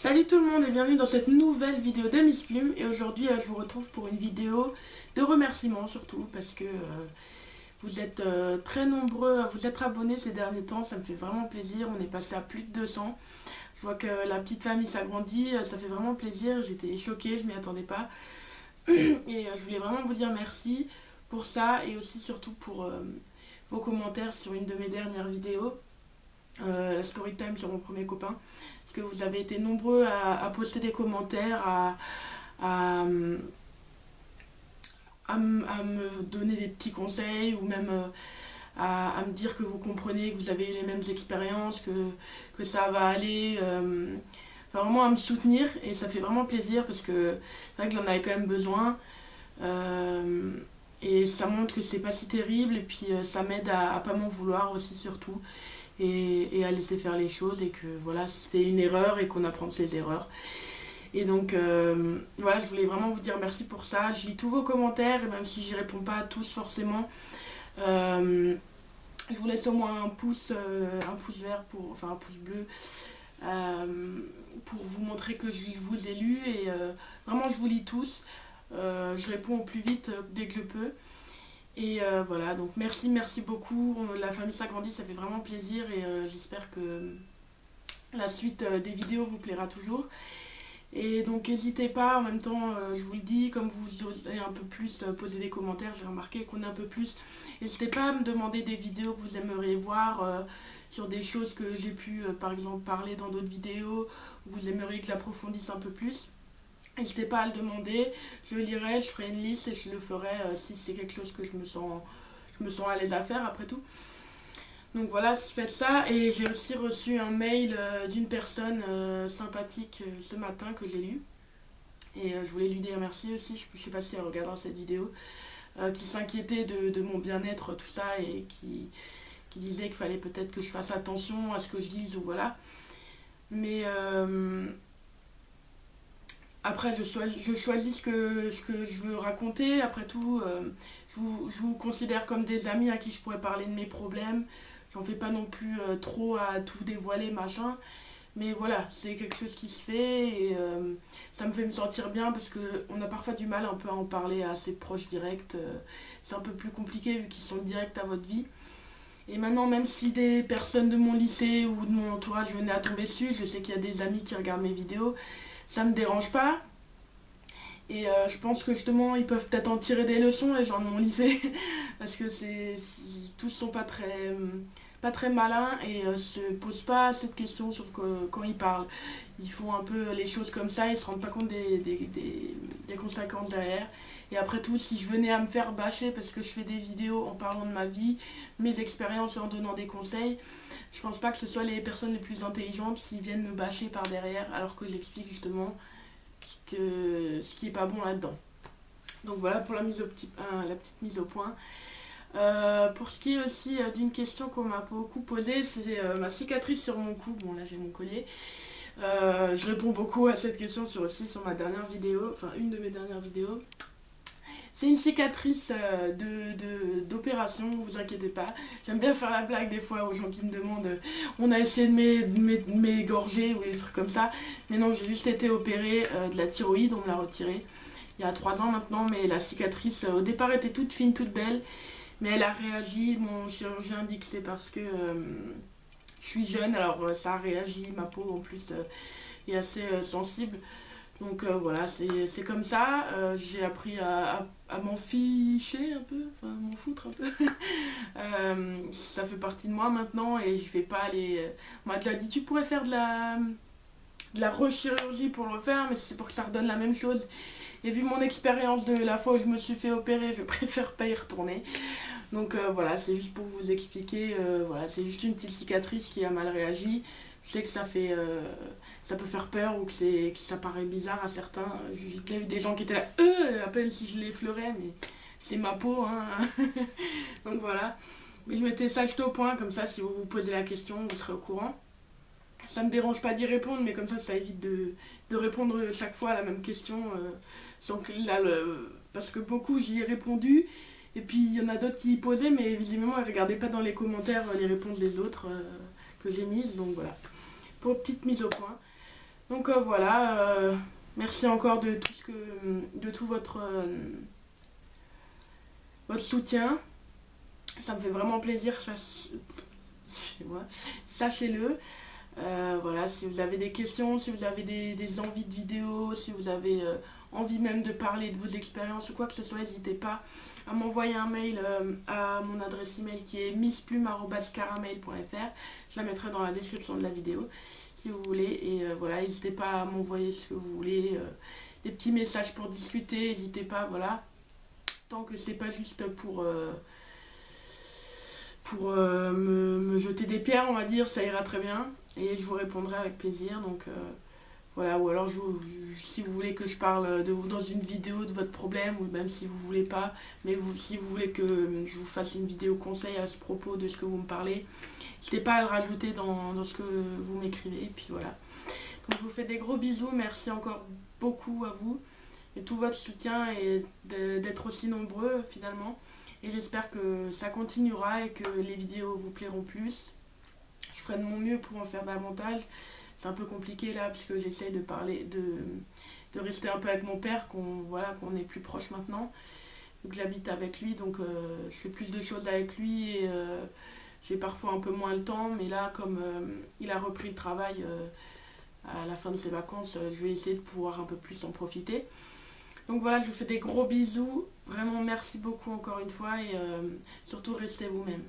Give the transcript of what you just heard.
Salut tout le monde et bienvenue dans cette nouvelle vidéo de Miss Plume. Et aujourd'hui je vous retrouve pour une vidéo de remerciements surtout parce que vous êtes très nombreux à vous être abonnés ces derniers temps. Ça me fait vraiment plaisir, on est passé à plus de 200. Je vois que la petite famille s'agrandit, ça fait vraiment plaisir. J'étais choquée, je m'y attendais pas. Et je voulais vraiment vous dire merci pour ça et aussi surtout pour vos commentaires sur une de mes dernières vidéos. La story time sur mon premier copain, parce que vous avez été nombreux à poster des commentaires, à, à me donner des petits conseils ou même à me dire que vous comprenez, que vous avez eu les mêmes expériences, que ça va aller, enfin vraiment à me soutenir et ça fait vraiment plaisir parce que c'est vrai que j'en avais quand même besoin. Et ça montre que c'est pas si terrible et puis ça m'aide à pas m'en vouloir aussi surtout et à laisser faire les choses et que voilà c'était une erreur et qu'on apprend de ses erreurs. Et donc voilà, je voulais vraiment vous dire merci pour ça. Je lis tous vos commentaires et même si j'y réponds pas à tous forcément, je vous laisse au moins un pouce vert pour, enfin un pouce bleu pour vous montrer que je vous ai lu et vraiment je vous lis tous. Je réponds au plus vite dès que je peux. Et voilà, donc merci beaucoup. La famille s'agrandit, ça fait vraiment plaisir et j'espère que la suite des vidéos vous plaira toujours. Et donc n'hésitez pas, en même temps, je vous le dis, comme vous osez un peu plus poser des commentaires, j'ai remarqué qu'on est un peu plus. N'hésitez pas à me demander des vidéos que vous aimeriez voir sur des choses que j'ai pu, par exemple, parler dans d'autres vidéos, où vous aimeriez que j'approfondisse un peu plus. N'hésitez pas à le demander, je le lirai, je ferai une liste et je le ferai si c'est quelque chose que je me sens à l'aise à faire après tout. Donc voilà, faites ça. Et j'ai aussi reçu un mail d'une personne sympathique ce matin que j'ai lu. Et je voulais lui dire merci aussi, je sais pas si elle regardera cette vidéo, qui s'inquiétait de mon bien-être, tout ça, et qui disait qu'il fallait peut-être que je fasse attention à ce que je dise ou voilà. Mais après, je choisis ce que je veux raconter. Après tout, je vous considère comme des amis à qui je pourrais parler de mes problèmes. J'en fais pas non plus trop à tout dévoiler, machin. Mais voilà, c'est quelque chose qui se fait et ça me fait me sentir bien parce qu'on a parfois du mal un peu à en parler à ses proches directs. C'est un peu plus compliqué vu qu'ils sont directs à votre vie. Et maintenant, même si des personnes de mon lycée ou de mon entourage venaient à tomber dessus, je sais qu'il y a des amis qui regardent mes vidéos, ça me dérange pas. Et je pense que justement, ils peuvent peut-être en tirer des leçons, les gens de mon lycée, parce que tous sont pas très malins et se posent pas cette question sur quand ils parlent. Ils font un peu les choses comme ça, ils se rendent pas compte des conséquences derrière. Et après tout, si je venais à me faire bâcher parce que je fais des vidéos en parlant de ma vie, mes expériences et en donnant des conseils, je pense pas que ce soit les personnes les plus intelligentes s'ils viennent me bâcher par derrière alors que j'explique justement ce qui est pas bon là-dedans. Donc voilà pour la petite mise au point. Pour ce qui est aussi d'une question qu'on m'a beaucoup posée, c'est ma cicatrice sur mon cou. Bon là j'ai mon collier. Je réponds beaucoup à cette question aussi sur ma dernière vidéo, enfin une de mes dernières vidéos. C'est une cicatrice d'opération, vous inquiétez pas. J'aime bien faire la blague des fois aux gens qui me demandent on a essayé de m'égorger ou des trucs comme ça. Mais non, j'ai juste été opérée de la thyroïde, on me l'a retirée il y a 3 ans maintenant. Mais la cicatrice au départ était toute fine, toute belle. Mais elle a réagi, mon chirurgien dit que c'est parce que je suis jeune, alors ça a réagi, ma peau en plus est assez sensible. Donc voilà, c'est comme ça. J'ai appris à m'en ficher un peu, enfin m'en foutre un peu. Ça fait partie de moi maintenant et je vais pas aller. On m'a déjà dit tu pourrais faire de la rechirurgie pour le faire, mais c'est pour que ça redonne la même chose. Et vu mon expérience de la fois où je me suis fait opérer, je préfère pas y retourner. Donc voilà, c'est juste pour vous expliquer. Voilà, c'est juste une petite cicatrice qui a mal réagi. Je sais que ça peut faire peur ou que ça paraît bizarre à certains. J'ai eu des gens qui étaient là, à peine si je l'effleurais, mais c'est ma peau, hein. Donc voilà. Mais je mettais ça juste au point, comme ça, si vous vous posez la question, vous serez au courant. Ça me dérange pas d'y répondre, mais comme ça évite de répondre chaque fois à la même question. Parce que beaucoup, j'y ai répondu. Et puis il y en a d'autres qui y posaient, mais visiblement, elles ne regardaient pas dans les commentaires les réponses des autres que j'ai mises. Donc voilà. Pour petite mise au point. Donc voilà, merci encore de tout votre soutien. Ça me fait vraiment plaisir, excusez-moi, sachez-le. Voilà, si vous avez des questions, si vous avez des envies de vidéos, si vous avez envie même de parler de vos expériences ou quoi que ce soit, n'hésitez pas à m'envoyer un mail à mon adresse email qui est missplume@caramel.fr. Je la mettrai dans la description de la vidéo si vous voulez. Et voilà, n'hésitez pas à m'envoyer ce que vous voulez, des petits messages pour discuter, n'hésitez pas, voilà. Tant que c'est pas juste pour me jeter des pierres, on va dire, ça ira très bien. Et je vous répondrai avec plaisir. Donc voilà, ou alors si vous voulez que je parle de vous dans une vidéo de votre problème, ou même si vous voulez pas, mais si vous voulez que je vous fasse une vidéo conseil à ce propos de ce que vous me parlez, n'hésitez pas à le rajouter dans ce que vous m'écrivez. Et puis voilà. Donc je vous fais des gros bisous, merci encore beaucoup à vous et tout votre soutien et d'être aussi nombreux finalement. Et j'espère que ça continuera et que les vidéos vous plairont plus. Je ferai de mon mieux pour en faire davantage. C'est un peu compliqué là parce que j'essaie de parler, de rester un peu avec mon père, qu'on est plus proche maintenant. Donc j'habite avec lui, donc je fais plus de choses avec lui et j'ai parfois un peu moins le temps. Mais là, comme il a repris le travail à la fin de ses vacances, je vais essayer de pouvoir un peu plus en profiter. Donc voilà, je vous fais des gros bisous. Vraiment merci beaucoup encore une fois et surtout restez vous-même.